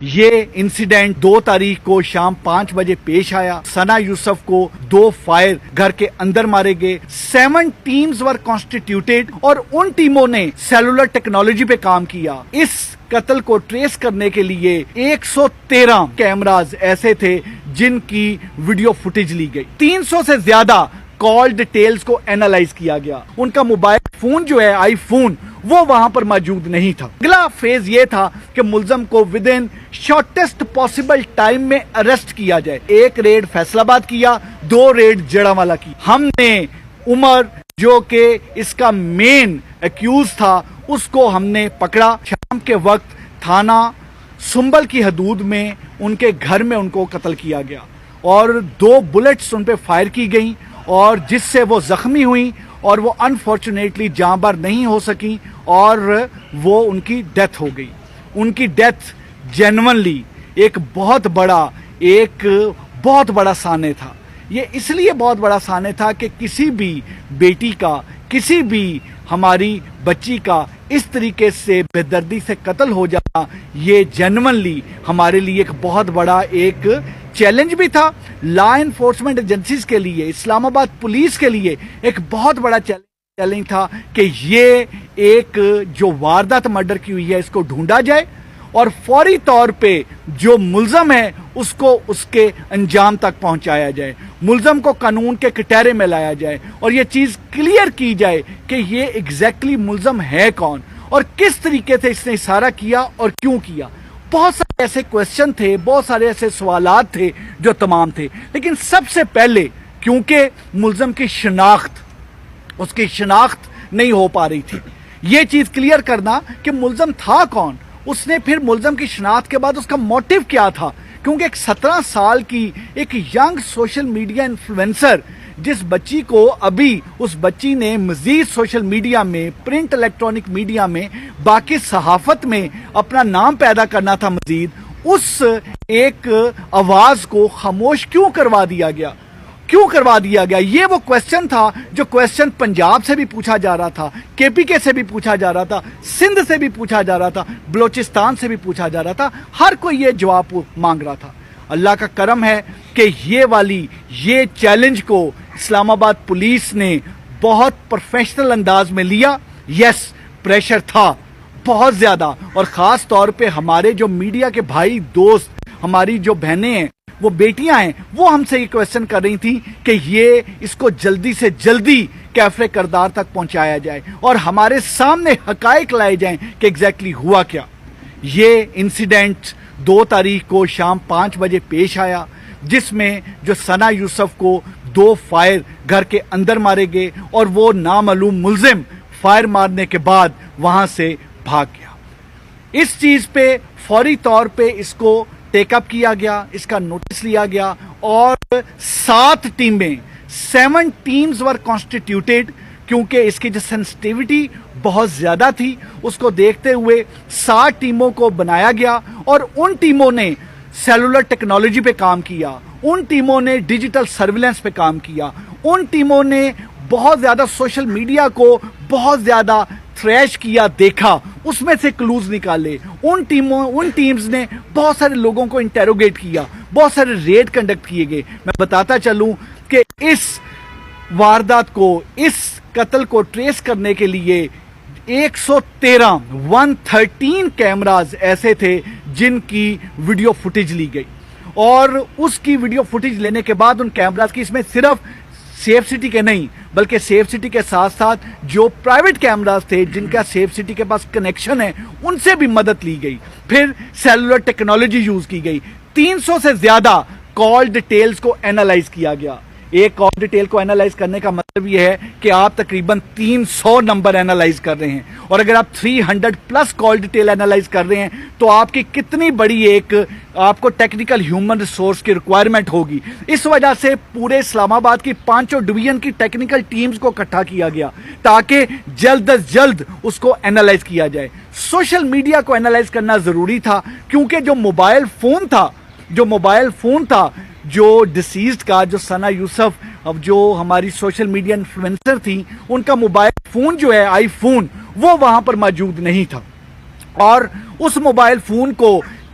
یہ انسیڈنٹ 2 تاریخ کو شام 5 بجے پیش آیا۔ ثنا یوسف کو 2 فائر گھر کے اندر مارے گئے۔ 7 ٹیمز ور کانسٹیٹیوٹیڈ اور ان ٹیموں نے سیلولر ٹیکنالوجی پہ کام کیا۔ اس قتل کو ٹریس کرنے کے لیے 113 کیمراز ایسے تھے جن کی ویڈیو فوٹیج لی گئی۔ 300 سے زیادہ کال ڈیٹیلز کو اینالائز کیا گیا۔ ان کا موبائل فون جو ہے آئی فون وہ وہاں پر موجود نہیں تھا۔ اگلا فیز یہ تھا کہ ملزم کو with in shortest possible time میں اریسٹ کیا جائے۔ 1 ریڈ فیصل آباد کیا، 2 ریڈ جڑاوالا کی۔ ہم نے عمر جو کہ اس کا مین ایکیوز تھا اس کو ہم نے پکڑا۔ شام کے وقت تھانہ سنبل کی حدود میں ان کے گھر میں ان کو قتل کیا گیا اور 2 بلٹس ان پہ فائر کی گئیں اور جس سے وہ زخمی ہوئیں اور وہ انفارچونیٹلی جاں بحق نہیں ہو سکیں اور وہ ان کی ڈیتھ ہو گئی۔ ان کی ڈیتھ جینونلی ایک بہت بڑا سانے تھا۔ یہ اس لیے بہت بڑا سانے تھا کہ کسی بھی بیٹی کا، کسی بھی ہماری بچی کا اس طریقے سے بے دردی سے قتل ہو جانا یہ جینونلی ہمارے لیے ایک بہت بڑا ایک چیلنج بھی تھا۔ لا انفورسمنٹ ایجنسیز کے لیے، اسلام آباد پولیس کے لیے ایک بہت بڑا چیلنج تھا کہ یہ ایک جو واردات مرڈر کی ہوئی ہے اس کو ڈھونڈا جائے اور فوری طور پہ جو ملزم ہے اس کو اس کے انجام تک پہنچایا جائے، ملزم کو قانون کے کٹہرے میں لایا جائے اور یہ چیز کلیئر کی جائے کہ یہ ایگزیکٹلی ملزم ہے کون اور کس طریقے سے اس نے اشارہ کیا اور کیوں کیا۔ بہت سارے ایسے کوسچن تھے، بہت سارے ایسے سوالات تھے جو تمام تھے، لیکن سب سے پہلے کیونکہ ملزم کی اس کی شناخت نہیں ہو پا رہی تھی، یہ چیز کلیئر کرنا کہ ملزم تھا کون، اس نے پھر ملزم کی شناخت کے بعد اس کا موٹیو کیا تھا، کیونکہ ایک 17 سال کی ایک ینگ سوشل میڈیا انفلوئنسر جس بچی کو ابھی اس بچی نے مزید سوشل میڈیا میں، پرنٹ الیکٹرانک میڈیا میں، باقی صحافت میں اپنا نام پیدا کرنا تھا مزید، اس ایک آواز کو خاموش کیوں کروا دیا گیا؟ یہ وہ کوسچن تھا جو کوسچن پنجاب سے بھی پوچھا جا رہا تھا، کے پی کے سے بھی پوچھا جا رہا تھا، سندھ سے بھی پوچھا جا رہا تھا، بلوچستان سے بھی پوچھا جا رہا تھا، ہر کوئی یہ جواب مانگ رہا تھا۔ اللہ کا کرم ہے کہ یہ چیلنج کو اسلام آباد پولیس نے بہت پروفیشنل انداز میں لیا۔ یس، پریشر تھا بہت زیادہ اور خاص طور پہ ہمارے جو میڈیا کے بھائی دوست، ہماری جو بہنیں ہیں، وہ بیٹیاں ہیں، وہ ہم سے یہ کوسچن کر رہی تھیں کہ یہ اس کو جلدی سے جلدی کیفر کردار تک پہنچایا جائے اور ہمارے سامنے حقائق لائے جائیں کہ ایگزیکٹلی ہوا کیا۔ یہ انسیڈنٹ 2 تاریخ کو شام 5 بجے پیش آیا جس میں جو ثنا یوسف کو 2 فائر گھر کے اندر مارے گئے اور وہ نامعلوم ملزم فائر مارنے کے بعد وہاں سے بھاگ گیا۔ اس چیز پہ فوری طور پہ اس کو ٹیک اپ کیا گیا، اس کا نوٹس لیا گیا اور 7 ٹیمز ور کانسٹیٹیوٹیڈ، کیونکہ اس کی جو سینسٹیوٹی بہت زیادہ تھی اس کو دیکھتے ہوئے 7 ٹیموں کو بنایا گیا اور ان ٹیموں نے سیلولر ٹیکنالوجی پہ کام کیا، ان ٹیموں نے ڈیجیٹل سرویلنس پہ کام کیا، ان ٹیموں نے بہت زیادہ سوشل میڈیا کو بہت زیادہ تھریش کیا، دیکھا، اس میں سے کلوز نکالے۔ ان ٹیمز نے بہت سارے لوگوں کو انٹیروگیٹ کیا، بہت سارے ریڈ کنڈکٹ کیے گئے۔ میں بتاتا چلوں کہ اس واردات کو، اس قتل کو ٹریس کرنے کے لیے 113 کیمراز ایسے تھے جن کی ویڈیو فوٹیج لی گئی اور اس کی ویڈیو فوٹیج لینے کے بعد ان کیمراز کی، اس میں صرف سیف سٹی کے نہیں بلکہ سیف سٹی کے ساتھ ساتھ جو پرائیویٹ کیمراز تھے جن کا سیف سٹی کے پاس کنیکشن ہے ان سے بھی مدد لی گئی، پھر سیلولر ٹیکنالوجی یوز کی گئی، 300 سے زیادہ کال ڈیٹیلز کو اینالائز کیا گیا۔ ایک کال ڈیٹیل کو اینالائز کرنے کا مطلب یہ ہے کہ آپ تقریباً 300 نمبر اینالائز کر رہے ہیں اور اگر آپ 300 پلس کال ڈیٹیل اینالائز کر رہے ہیں تو آپ کی کتنی بڑی ایک آپ کو ٹیکنیکل ہیومن ریسورس کی ریکوائرمنٹ ہوگی۔ اس وجہ سے پورے اسلام آباد کی 5 ڈویژن کی ٹیکنیکل ٹیمز کو اکٹھا کیا گیا تاکہ جلد از جلد اس کو اینالائز کیا جائے۔ سوشل میڈیا کو اینالائز کرنا ضروری تھا کیونکہ جو موبائل فون تھا جو ڈیسیزڈ کا، جو ثنا یوسف، اب جو ہماری سوشل میڈیا انفلوئنسر تھی، ان کا موبائل فون جو ہے آئی فون وہ وہاں پر موجود نہیں تھا اور اس موبائل فون کو